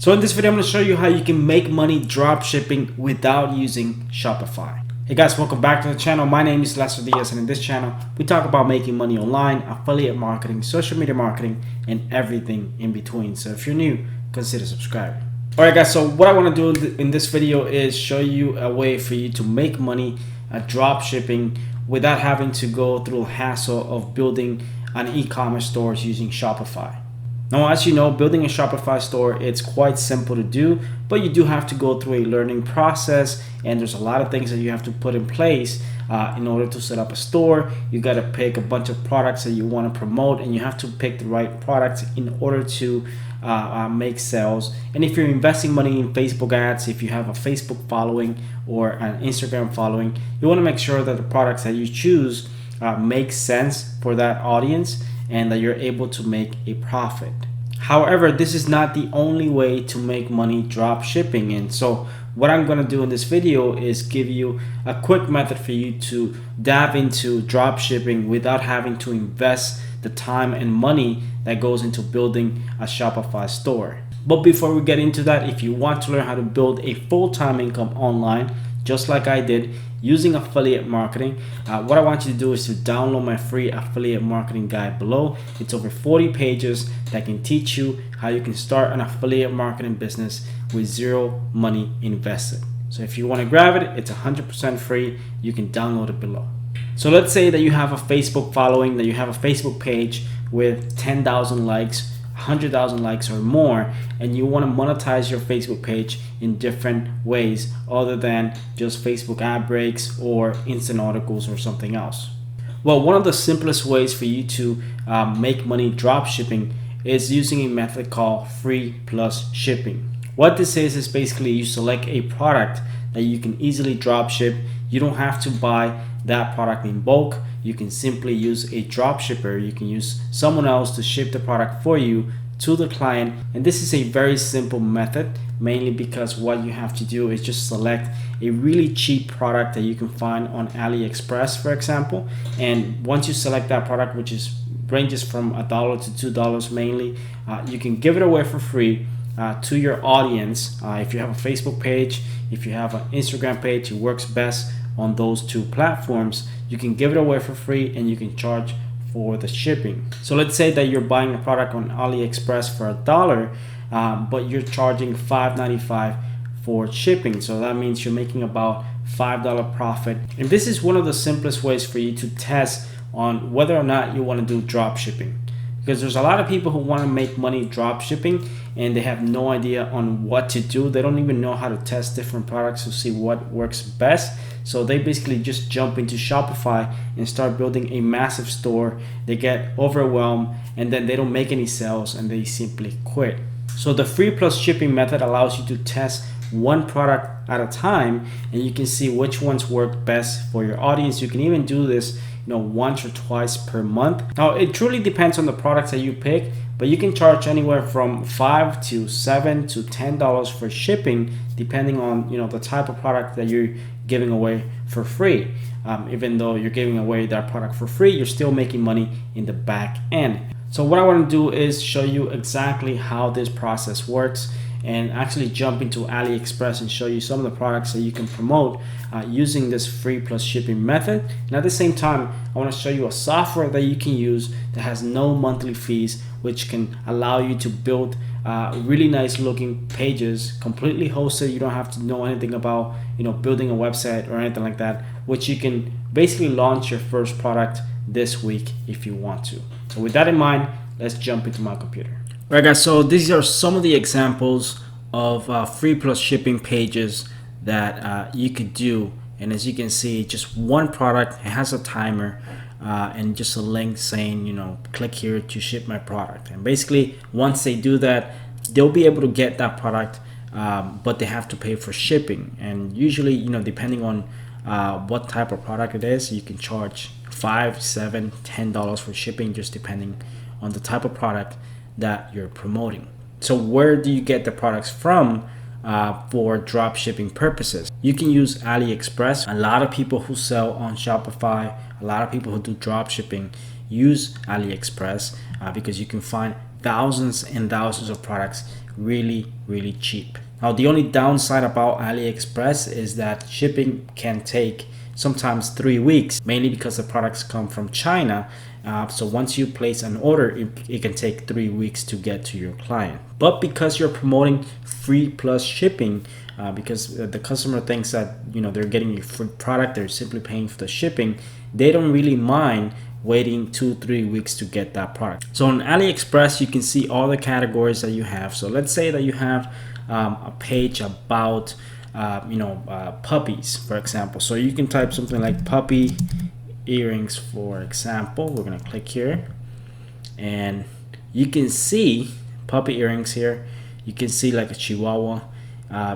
So in this video, I'm going to show you how you can make money drop shipping without using Shopify. Hey guys, welcome back to the channel. My name is Lester Diaz, and in this channel, we talk about making money online, affiliate marketing, social media marketing, and everything in between. So if you're new, consider subscribing. All right guys, so what I want to do in this video is show you a way for you to make money drop shipping without having to go through the hassle of building an e-commerce store using Shopify. Now, as you know, building a Shopify store, it's quite simple to do, but you do have to go through a learning process, and there's a lot of things that you have to put in place in order to set up a store. You got to pick a bunch of products that you want to promote, and you have to pick the right products in order to make sales. And if you're investing money in Facebook ads, if you have a Facebook following or an Instagram following, you want to make sure that the products that you choose make sense for that audience and that you're able to make a profit. However, this is not the only way to make money drop shipping. And so what I'm going to do in this video is give you a quick method for you to dive into drop shipping without having to invest the time and money that goes into building a Shopify store. But before we get into that, if you want to learn how to build a full-time income online, just like I did, using affiliate marketing, what I want you to do is to download my free affiliate marketing guide below. It's over 40 pages that can teach you how you can start an affiliate marketing business with zero money invested. So if you want to grab it, it's 100% free. You can download it below. So let's say that you have a Facebook following, that you have a Facebook page with 10,000 likes, 100,000 likes or more, and you want to monetize your Facebook page in different ways other than just Facebook ad breaks or instant articles or something else. Well, one of the simplest ways for you to make money drop shipping is using a method called Free+Shipping. What this is basically you select a product that you can easily drop ship. You don't have to buy that product in bulk. You can simply use a drop shipper. You can use someone else to ship the product for you to the client. And this is a very simple method, mainly because what you have to do is just select a really cheap product that you can find on AliExpress, for example. And once you select that product, which ranges from $1 to $2 mainly, you can give it away for free to your audience. If you have a Facebook page, if you have an Instagram page, it works best on those two platforms. You can give it away for free and you can charge for the shipping. So let's say that you're buying a product on AliExpress for $1, but you're charging $5.95 for shipping. So that means you're making about $5 profit. And this is one of the simplest ways for you to test on whether or not you want to do drop shipping. Because there's a lot of people who want to make money drop shipping and they have no idea on what to do. They don't even know how to test different products to see what works best. So they basically just jump into Shopify and start building a massive store. They get overwhelmed and then they don't make any sales and they simply quit. So the Free+Shipping method allows you to test one product at a time and you can see which ones work best for your audience. You can even do this once or twice per month. Now it truly depends on the products that you pick, but you can charge anywhere from $5 to $7 to $10 for shipping, depending on the type of product that you're giving away for free. Even though you're giving away that product for free, you're still making money in the back end. So what I want to do is show you exactly how this process works and actually jump into AliExpress and show you some of the products that you can promote using this Free+Shipping method. And at the same time, I want to show you a software that you can use that has no monthly fees, which can allow you to build really nice looking pages, completely hosted. You don't have to know anything about building a website or anything like that, which you can basically launch your first product this week if you want to. So with that in mind, let's jump into my computer. All right guys, so these are some of the examples of Free+Shipping pages that you could do. And as you can see, just one product, it has a timer and just a link saying, click here to ship my product. And basically, once they do that, they'll be able to get that product, but they have to pay for shipping. And usually, depending on what type of product it is, you can charge $5, $7, $10 for shipping, just depending on the type of product that you're promoting. So where do you get the products from for drop shipping purposes? You can use AliExpress. A lot of people who sell on Shopify, a lot of people who do drop shipping use AliExpress because you can find thousands and thousands of products really cheap. Now the only downside about AliExpress is that shipping can take sometimes 3 weeks, mainly because the products come from China. So once you place an order, it can take 3 weeks to get to your client. But because you're promoting free plus shipping, because the customer thinks that they're getting a free product, they're simply paying for the shipping, they don't really mind waiting 2-3 weeks to get that product. So on AliExpress, you can see all the categories that you have. So let's say that you have a page about puppies, for example. So you can type something like puppy earrings, for example. We're gonna click here and you can see puppy earrings here. You can see like a Chihuahua.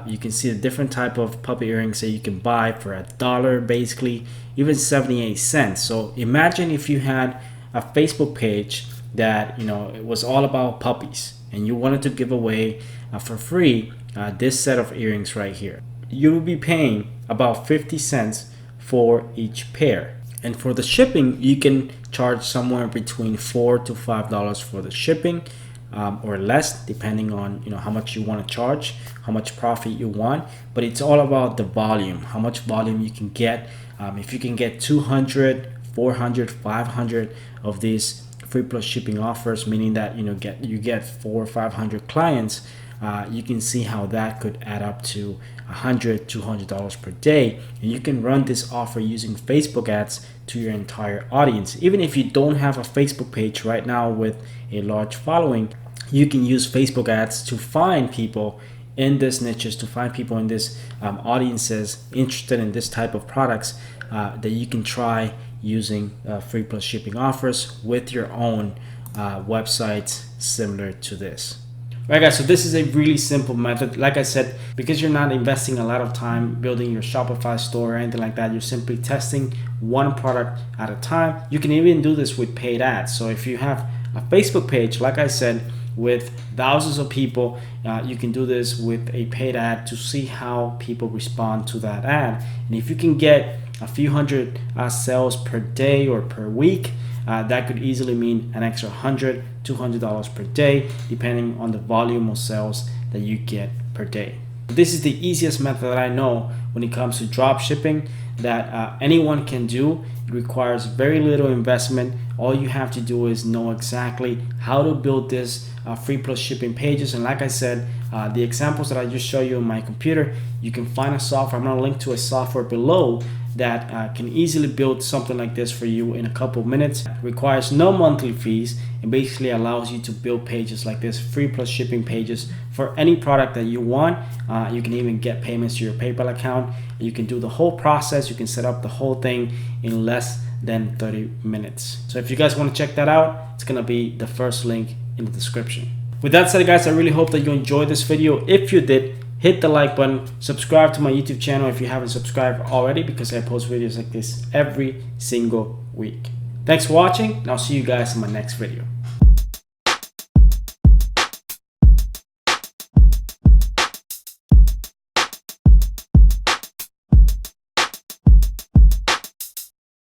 You can see the different type of puppy earrings that you can buy for $1, basically, even 78 cents. So imagine if you had a Facebook page that it was all about puppies and you wanted to give away for free this set of earrings right here. You will be paying about 50 cents for each pair. And for the shipping, you can charge somewhere between $4 to $5 for the shipping, or less, depending on how much you want to charge, how much profit you want. But it's all about the volume, how much volume you can get. If you can get 200, 400, 500 of these free plus shipping offers, meaning that you get 400 or 500 clients, you can see how that could add up to $100, $200 per day. And you can run this offer using Facebook ads to your entire audience. Even if you don't have a Facebook page right now with a large following, you can use Facebook ads to find people in these niches, to find people in this audiences interested in this type of products that you can try using free plus shipping offers with your own websites similar to this. Right, guys, so this is a really simple method. Like I said, because you're not investing a lot of time building your Shopify store or anything like that, you're simply testing one product at a time. You can even do this with paid ads. So if you have a Facebook page, like I said, with thousands of people, you can do this with a paid ad to see how people respond to that ad. And if you can get a few hundred sales per day or per week, that could easily mean an extra $100, $200 per day, depending on the volume of sales that you get per day. This is the easiest method that I know when it comes to drop shipping that anyone can do. It requires very little investment. All you have to do is know exactly how to build this free plus shipping pages. And like I said, the examples that I just showed you on my computer, you can find a software. I'm going to link to a software below that can easily build something like this for you in a couple of minutes. It requires no monthly fees and basically allows you to build pages like this, free plus shipping pages for any product that you want. You can even get payments to your PayPal account. You can do the whole process. You can set up the whole thing in less than 30 minutes. So if you guys want to check that out, it's going to be the first link in the description. With that said, guys, I really hope that you enjoyed this video. If you did, hit the like button, subscribe to my YouTube channel if you haven't subscribed already, because I post videos like this every single week. Thanks for watching, and I'll see you guys in my next video.